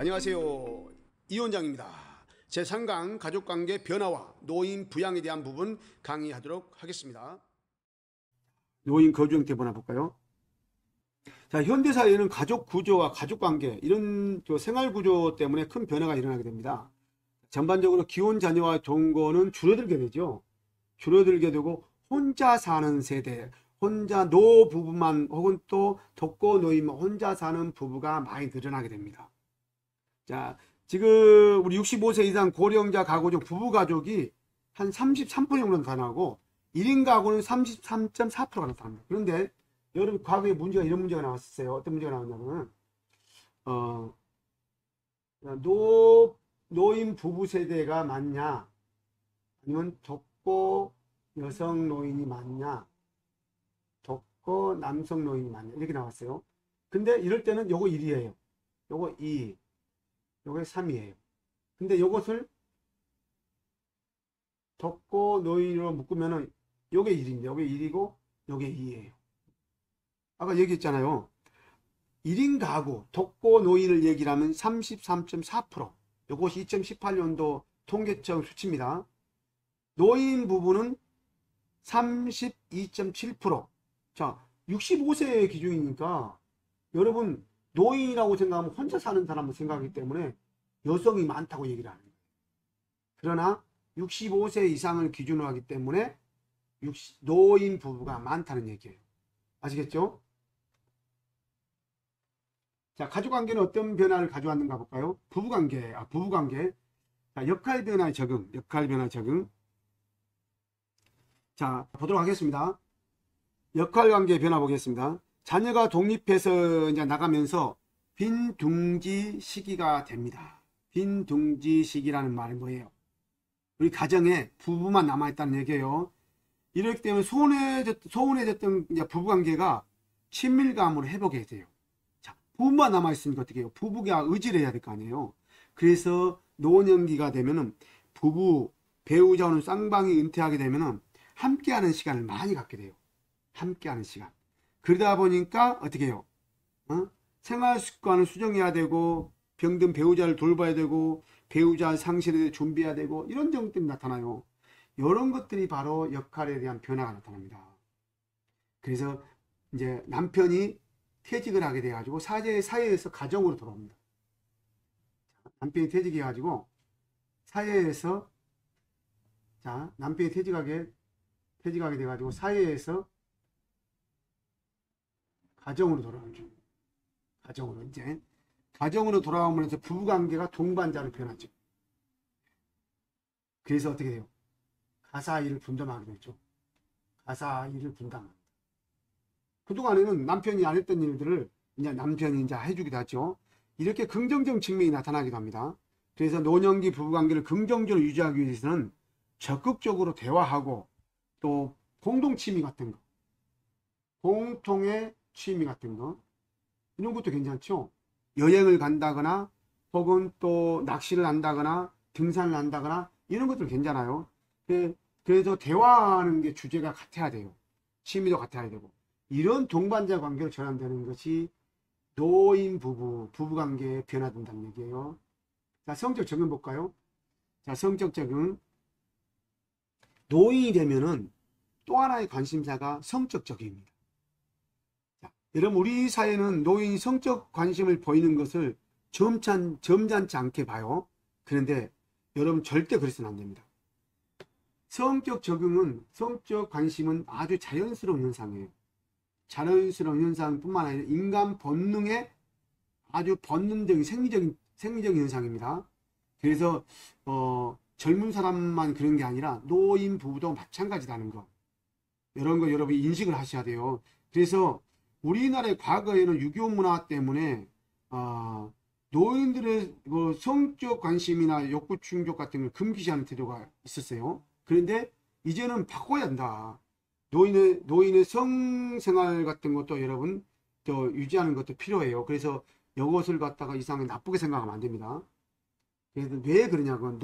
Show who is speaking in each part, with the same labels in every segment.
Speaker 1: 안녕하세요. 이 원장입니다. 제3강 가족관계 변화와 노인 부양에 대한 부분 강의하도록 하겠습니다. 노인 거주 형태 변화 볼까요? 자, 현대사회에는 가족 구조와 가족관계 이런 생활 구조 때문에 큰 변화가 일어나게 됩니다. 전반적으로 기혼 자녀와 동거는 줄어들게 되죠. 줄어들게 되고 혼자 사는 세대, 혼자 노부부만 혹은 또 독거 노인만 혼자 사는 부부가 많이 늘어나게 됩니다. 자, 지금 우리 65세 이상 고령자 가구 중 부부 가족이 한 33% 정도 나타나고 1인 가구는 33.4%가 나타납니다. 그런데 여러분 과거에 이런 문제가 나왔었어요. 어떤 문제가 나왔냐면 노인 부부 세대가 많냐 아니면 독거 여성 노인이 많냐 독거 남성 노인이 많냐 이렇게 나왔어요. 근데 이럴 때는 요거 1이에요. 요거 2, 요게 3이에요. 근데 요것을 독거 노인으로 묶으면은 요게 1인데 요게 1이고 요게 2예요. 아까 얘기했잖아요. 1인 가구 독거 노인을 얘기를 하면 33.4%. 요것이 2018년도 통계청 수치입니다. 노인 부부는 32.7%. 자, 65세 기준이니까 여러분 노인이라고 생각하면 혼자 사는 사람을 생각하기 때문에 여성이 많다고 얘기를 하는 거예요. 그러나 65세 이상을 기준으로 하기 때문에 노인 부부가 많다는 얘기예요. 아시겠죠? 자, 가족관계는 어떤 변화를 가져왔는가 볼까요? 부부관계. 자, 역할변화의 적응. 자, 보도록 하겠습니다. 역할관계 변화 보겠습니다. 자녀가 독립해서 이제 나가면서 빈둥지 시기가 됩니다. 빈둥지 시기라는 말은 뭐예요? 우리 가정에 부부만 남아있다는 얘기예요. 이렇기 때문에 소원해졌던 이제 부부관계가 친밀감으로 회복해야 돼요. 자, 부부만 남아있으니까 어떻게 해요? 부부가 의지를 해야 될 거 아니에요. 그래서 노년기가 되면은 배우자는 쌍방이 은퇴하게 되면은 함께하는 시간을 많이 갖게 돼요. 함께하는 시간. 그러다 보니까 어떻게 해요? 생활 습관을 수정해야 되고 병든 배우자를 돌봐야 되고 배우자 상실에 준비해야 되고 이런 점들이 나타나요. 이런 것들이 바로 역할에 대한 변화가 나타납니다. 그래서 이제 남편이 퇴직을 하게 돼가지고 사회에서 가정으로 돌아옵니다. 남편이 퇴직해가지고 사회에서 남편이 퇴직하게 돼가지고 사회에서 가정으로 돌아오죠. 가정으로 돌아오면서 부부관계가 동반자로 변하죠. 그래서 어떻게 돼요? 가사 일을 분담하게 되죠. 가사 일을 분담합니다. 그동안에는 남편이 안 했던 일들을 이제 남편이 이제 해주기도 하죠. 이렇게 긍정적 측면이 나타나기도 합니다. 그래서 노년기 부부관계를 긍정적으로 유지하기 위해서는 적극적으로 대화하고 또 공동의 취미 같은 거 이런 것도 괜찮죠. 여행을 간다거나 혹은 또 낚시를 한다거나 등산을 한다거나 이런 것도 괜찮아요. 그래서 대화하는 게 주제가 같아야 돼요. 취미도 같아야 되고 이런 동반자 관계로 전환되는 것이 노인 부부관계에 변화된다는 얘기예요. 자, 성적 적응 볼까요? 자, 성적 적응. 노인이 되면은 또 하나의 관심사가 성적 적응입니다. 자, 여러분 우리 사회는 노인이 성적 관심을 보이는 것을 점잖지 않게 봐요. 그런데 여러분 절대 그래서는 안 됩니다. 성적 관심은 아주 자연스러운 현상이에요. 자연스러운 현상뿐만 아니라 인간 본능의 아주 본능적인 생리적인 현상입니다. 그래서 젊은 사람만 그런 게 아니라 노인 부부도 마찬가지라는 거. 이런 거 여러분이 인식을 하셔야 돼요. 그래서 우리나라의 과거에는 유교 문화 때문에 노인들의 성적 관심이나 욕구 충족 같은 걸 금기시하는 태도가 있었어요. 그런데 이제는 바꿔야 한다. 노인의 성생활 같은 것도 여러분 유지하는 것도 필요해요. 그래서 이것을 갖다가 이상하게 나쁘게 생각하면 안 됩니다. 그래서 왜 그러냐고.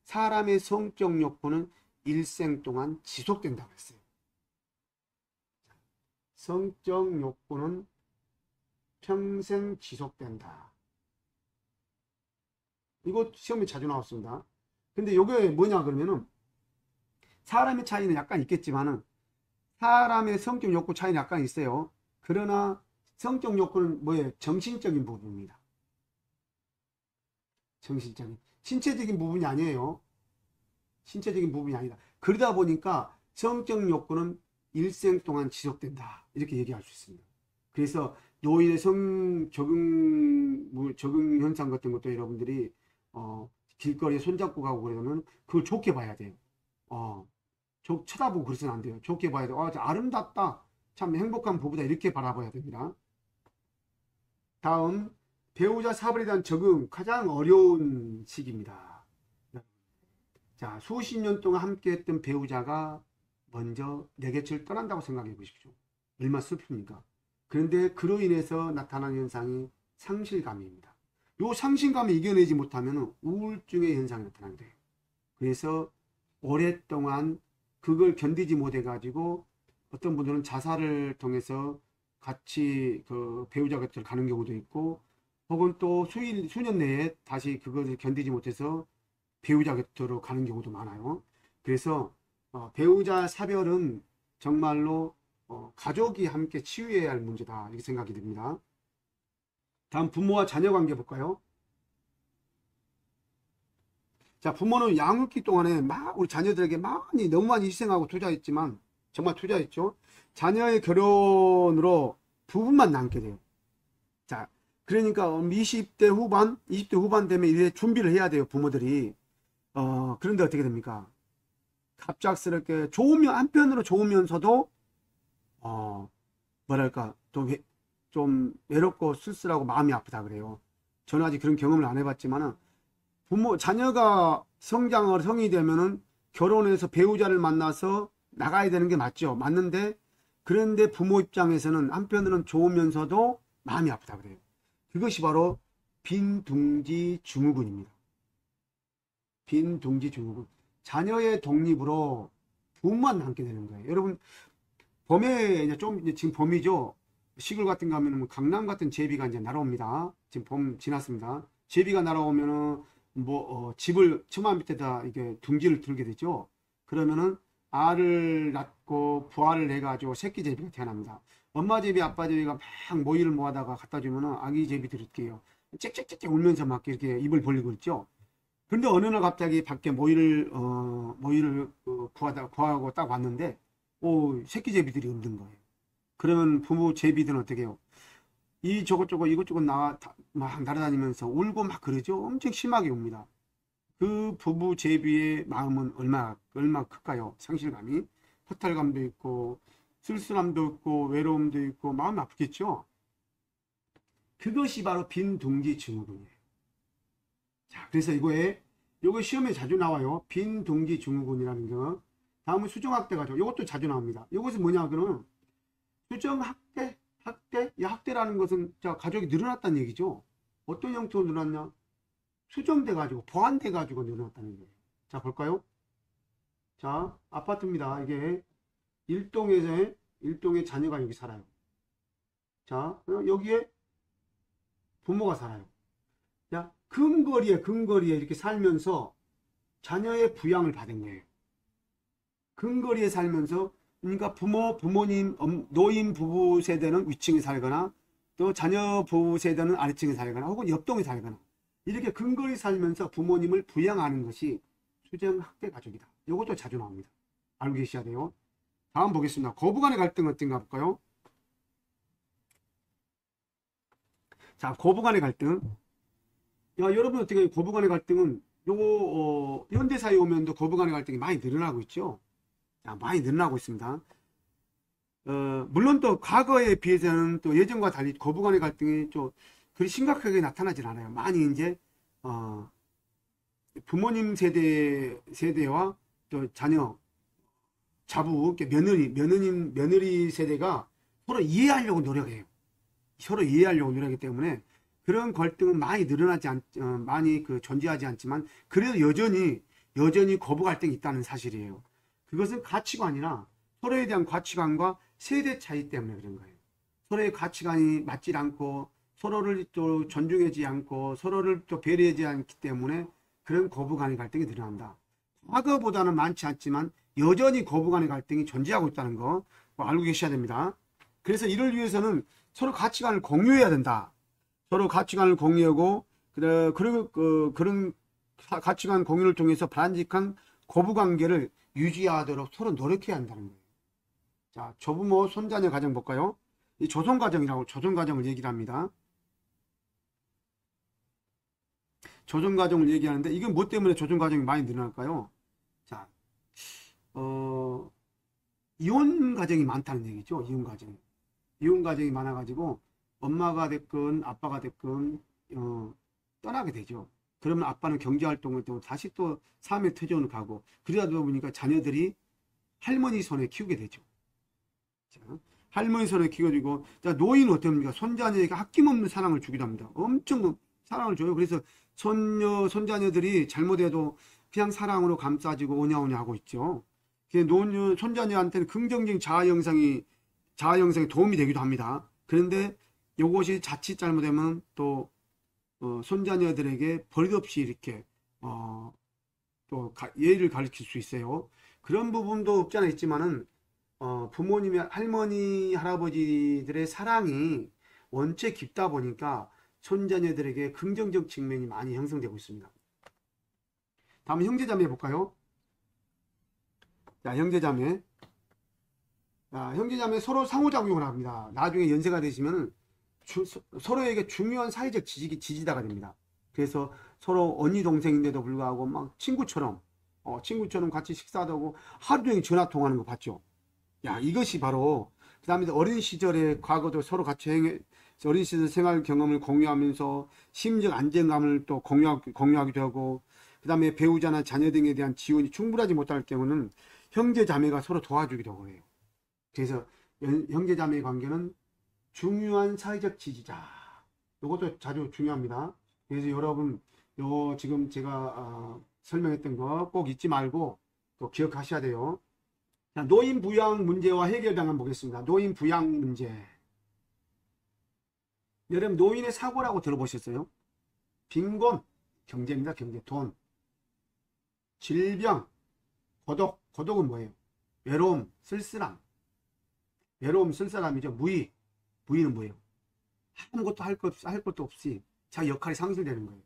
Speaker 1: 사람의 성적 욕구는 일생 동안 지속된다고 했어요. 성적 욕구는 평생 지속된다. 이거 시험에 자주 나왔습니다. 근데 이게 뭐냐 그러면은 사람의 차이는 약간 있겠지만은 사람의 성격 욕구 차이는 약간 있어요. 그러나 성격 욕구는 뭐예요? 정신적인 부분입니다. 정신적인. 신체적인 부분이 아니에요. 신체적인 부분이 아니다. 그러다 보니까 성적 욕구는 일생 동안 지속된다. 이렇게 얘기할 수 있습니다. 그래서 노인의 적응 현상 같은 것도 여러분들이 길거리에 손잡고 가고 그러면 그걸 좋게 봐야 돼요. 어, 쳐다보고 그러서는 안 돼요. 좋게 봐야 돼요. 아름답다. 참 행복한 부부다. 이렇게 바라봐야 됩니다. 다음, 배우자 사별에 대한 적응 가장 어려운 시기입니다. 자, 수십 년 동안 함께했던 배우자가 먼저 내 곁을 떠난다고 생각해 보십시오. 얼마나 슬픕니까? 그런데 그로 인해서 나타나는 현상이 상실감입니다. 이 상실감을 이겨내지 못하면 우울증의 현상이 나타나게 돼요. 그래서 오랫동안 그걸 견디지 못해 가지고 어떤 분들은 자살을 통해서 같이 그 배우자 곁을 가는 경우도 있고, 혹은 또 수년 내에 다시 그것을 견디지 못해서 배우자 곁으로 가는 경우도 많아요. 그래서 배우자 사별은 정말로 가족이 함께 치유해야 할 문제다, 이렇게 생각이 듭니다. 다음, 부모와 자녀 관계 볼까요? 자, 부모는 양육기 동안에 막 우리 자녀들에게 너무 많이 희생하고 투자했지만, 정말 투자했죠. 자녀의 결혼으로 부분만 남게 돼요. 자, 그러니까 20대 후반, 20대 후반 되면 이제 준비를 해야 돼요, 부모들이. 그런데 어떻게 됩니까? 갑작스럽게 한편으로 좋으면서도, 뭐랄까, 좀 외롭고 쓸쓸하고 마음이 아프다 그래요. 저는 아직 그런 경험을 안 해봤지만은, 자녀가 성이 되면은 결혼해서 배우자를 만나서 나가야 되는 게 맞죠. 맞는데, 그런데 부모 입장에서는 한편으로는 좋으면서도 마음이 아프다 그래요. 그것이 바로 빈둥지 증후군입니다. 빈둥지 증후군. 자녀의 독립으로 부모만 남게 되는 거예요. 여러분, 봄에 이제 지금 봄이죠. 시골 같은 거 하면은 강남 같은 제비가 이제 날아옵니다. 지금 봄 지났습니다. 제비가 날아오면은 집을 처마 밑에다 이게 둥지를 들게 되죠. 그러면은 알을 낳고 부화를 해가지고 새끼 제비가 태어납니다. 엄마 제비, 아빠 제비가 막 모이를 모아다가 갖다 주면은 아기 제비들이 이렇게 해요. 짹짹짹짹 울면서 막 이렇게 입을 벌리고 있죠. 근데 어느 날 갑자기 밖에 모이를 구하고 딱 왔는데, 새끼 제비들이 없는 거예요. 그러면 부모 제비들은 어떻게 해요? 이것저것 막 날아다니면서 울고 막 그러죠. 엄청 심하게 웁니다. 그 부부 제비의 마음은 얼마 클까요? 상실감이. 허탈감도 있고, 쓸쓸함도 있고, 외로움도 있고, 마음 아프겠죠? 그것이 바로 빈둥지 증후군이에요. 자, 그래서 요거 시험에 자주 나와요. 빈둥지 증후군이라는 거. 다음은 수정학대가죠. 이것도 자주 나옵니다. 이것은 뭐냐, 그러면 수정학대, 이 학대라는 것은 가족이 늘어났다는 얘기죠. 어떤 형태로 늘어났냐? 수정돼가지고, 보완돼가지고 늘어났다는 거예요. 자, 볼까요? 자, 아파트입니다. 이게 일동의 자녀가 여기 살아요. 자, 여기에 부모가 살아요. 자, 근거리에 이렇게 살면서 자녀의 부양을 받은 거예요. 근거리에 살면서, 그러니까 부모님, 노인 부부 세대는 위층에 살거나, 또 자녀 부부 세대는 아래층에 살거나, 혹은 옆동에 살거나, 이렇게 근거리 살면서 부모님을 부양하는 것이 수정학대 가족이다. 이것도 자주 나옵니다. 알고 계셔야 돼요. 다음 보겠습니다. 고부간의 갈등 어떤가 볼까요? 자, 고부간의 갈등. 여러분 어떻게 해요? 고부간의 갈등은 현대사회 오면도 고부간의 갈등이 많이 늘어나고 있죠. 많이 늘어나고 있습니다. 물론 또 과거에 비해서는 또 예전과 달리 고부간의 갈등이 좀 그리 심각하게 나타나질 않아요. 많이 이제 부모님 세대와 또 자녀, 자부, 며느리 세대가 서로 이해하려고 노력해요. 서로 이해하려고 노력하기 때문에 그런 갈등은 많이 많이 존재하지 않지만, 그래도 여전히 거부 갈등이 있다는 사실이에요. 그것은 가치관이나 서로에 대한 가치관과 세대 차이 때문에 그런 거예요. 서로의 가치관이 맞지 않고 서로를 또 존중하지 않고 서로를 또 배려하지 않기 때문에 그런 고부간의 갈등이 드러난다. 과거보다는 많지 않지만 여전히 고부간의 갈등이 존재하고 있다는 거 알고 계셔야 됩니다. 그래서 이를 위해서는 서로 가치관을 공유해야 된다. 서로 가치관을 공유하고 그리고 그런 가치관 공유를 통해서 바람직한 고부관계를 유지하도록 서로 노력해야 한다는 거예요. 자, 조부모 손자녀 가정 볼까요? 이 조선가정이라고 조선가정을 얘기를 합니다. 조선가정을 얘기하는데 이건 뭐 때문에 조선가정이 많이 늘어날까요? 자, 이혼 가정이 많다는 얘기죠. 이혼 가정. 이혼 가정이 많아가지고 엄마가 됐건 아빠가 됐건 떠나게 되죠. 그러면 아빠는 경제활동을 또 다시 또 삶의 터전을 가고 그러다 보니까 자녀들이 할머니 손에 키우게 되죠. 자, 할머니 손에 키워주고 자, 노인은 어떻습니까? 손자녀에게 아낌없는 사랑을 주기도 합니다. 엄청 사랑을 줘요. 그래서 손자녀들이 잘못해도 그냥 사랑으로 감싸지고 오냐오냐 하고 있죠. 손자녀한테는 긍정적인 자아 형성에 도움이 되기도 합니다. 그런데 이것이 자칫 잘못되면 또 손자녀들에게 버릇없이 이렇게 또 예의를 가르칠 수 있어요. 그런 부분도 없지 않아 있지만은 부모님의 할머니 할아버지들의 사랑이 원체 깊다 보니까 손자녀들에게 긍정적 측면이 많이 형성되고 있습니다. 다음 형제자매 볼까요? 자, 형제자매. 자, 형제자매 서로 상호작용을 합니다. 나중에 연세가 되시면은 서로에게 중요한 사회적 지지다가 됩니다. 그래서 서로 언니 동생인데도 불구하고 막 친구처럼 같이 식사도 하고 하루 종일 전화 통화하는 거 봤죠. 야, 이것이 바로 그 다음에 어린 시절의 과거도 서로 같이 어린 시절 생활 경험을 공유하면서 심적 안정감을 또 공유하기도 하고 그 다음에 배우자나 자녀 등에 대한 지원이 충분하지 못할 경우는 형제 자매가 서로 도와주기도 하고 해요. 그래서 형제 자매의 관계는 중요한 사회적 지지자. 이것도 자주 중요합니다. 그래서 여러분 지금 제가 설명했던 거 꼭 잊지 말고 또 기억하셔야 돼요. 자, 노인 부양 문제와 해결 방안 보겠습니다. 노인 부양 문제. 여러분 노인의 사고라고 들어보셨어요? 빈곤, 경제입니다. 경제, 돈, 질병, 고독은 뭐예요? 외로움, 쓸쓸함. 외로움, 쓸쓸함이죠. 무의는 뭐예요? 아무것도 할 것도 없이 자기 역할이 상실되는 거예요.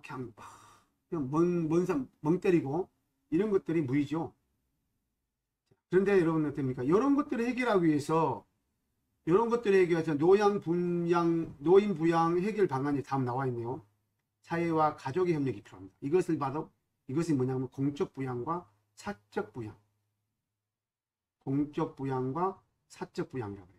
Speaker 1: 그냥 멍 때리고 이런 것들이 무의죠. 그런데 여러분 어떻습니까? 이런 것들을 해결하기 위해서 노인 부양 해결 방안이 다음 나와 있네요. 사회와 가족의 협력이 필요합니다. 이것이 뭐냐면 공적 부양과 사적 부양. 공적 부양과 사적 부양이라고 해요.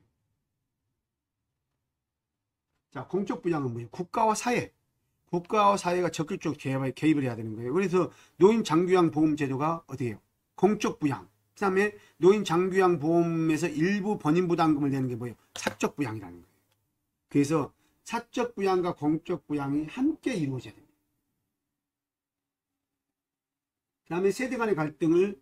Speaker 1: 자, 공적 부양은 뭐예요? 국가와 사회가 적극적으로 개입을 해야 되는 거예요. 그래서 노인 장기요양 보험 제도가 어디예요? 공적 부양. 그 다음에 노인 장기요양 보험에서 일부 본인 부담금을 내는 게 뭐예요? 사적 부양이라는 거예요. 그래서 사적 부양과 공적 부양이 함께 이루어져야 됩니다. 그 다음에 세대 간의 갈등을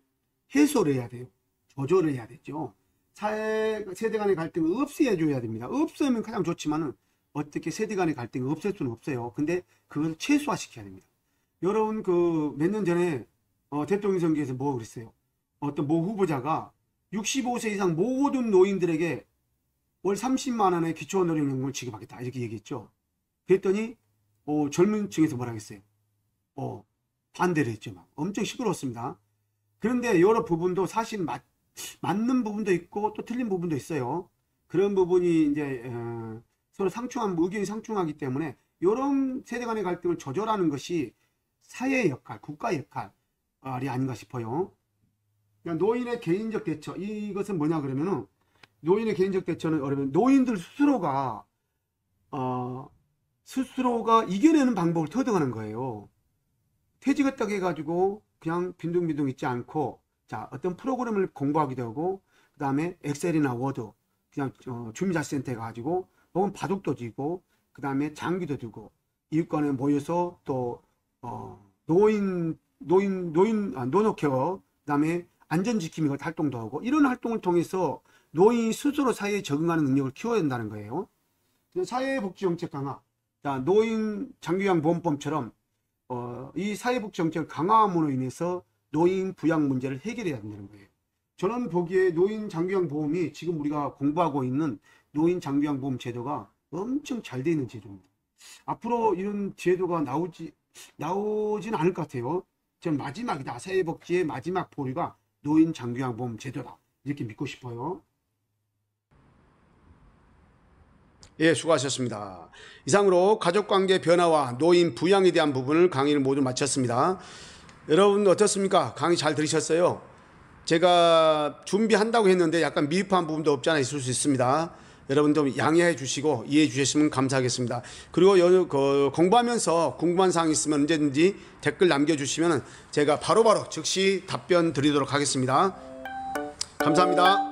Speaker 1: 해소를 해야 돼요. 조절을 해야 되죠. 세대 간의 갈등을 없애줘야 됩니다. 없으면 가장 좋지만은 어떻게 세대 간의 갈등이 없앨 수는 없어요. 근데 그걸 최소화시켜야 됩니다. 여러분 몇 년 전에 대통령 선거에서 뭐 그랬어요? 어떤 모 후보자가 65세 이상 모든 노인들에게 월 30만 원의 기초노령연금을 지급하겠다 이렇게 얘기했죠. 그랬더니 젊은 층에서 뭐라 했어요? 반대를 했죠. 막 엄청 시끄러웠습니다. 그런데 여러 부분도 사실 맞는 부분도 있고 또 틀린 부분도 있어요. 그런 부분이 이제 서로 의견이 상충하기 때문에 이런 세대 간의 갈등을 조절하는 것이 사회의 역할, 국가의 역할이 아닌가 싶어요. 그러니까 노인의 개인적 대처, 이것은 뭐냐 그러면은 노인의 개인적 대처는 노인들 스스로가 이겨내는 방법을 터득하는 거예요. 퇴직했다고 해가지고 그냥 빈둥빈둥 있지 않고 자, 어떤 프로그램을 공부하기도 하고 그 다음에 엑셀이나 워드 그냥 주민자치센터에 가가지고 혹은 바둑도 지고 그 다음에 장기도 들고 이웃간에 모여서 또 노노케어 그 다음에 안전지킴이 활동도 하고 이런 활동을 통해서 노인이 스스로 사회에 적응하는 능력을 키워야 된다는 거예요. 사회복지정책 강화, 자, 노인 장기요양보험법처럼 이 사회복지정책을 강화함으로 인해서 노인 부양 문제를 해결해야 된다는 거예요. 저는 보기에 노인 장기요양보험이 지금 우리가 공부하고 있는 노인 장기요양보험 제도가 엄청 잘 되어 있는 제도입니다. 앞으로 이런 제도가 나오진 않을 것 같아요. 전 마지막이다. 사회복지의 마지막 보류가 노인 장기요양보험 제도다. 이렇게 믿고 싶어요. 예, 수고하셨습니다. 이상으로 가족관계 변화와 노인 부양에 대한 부분을 강의를 모두 마쳤습니다. 여러분 어떻습니까? 강의 잘 들으셨어요? 제가 준비한다고 했는데 약간 미흡한 부분도 없지 않아 있을 수 있습니다. 여러분 좀 양해해 주시고 이해해 주셨으면 감사하겠습니다. 그리고 공부하면서 궁금한 사항이 있으면 언제든지 댓글 남겨주시면 제가 바로바로 즉시 답변 드리도록 하겠습니다. 감사합니다.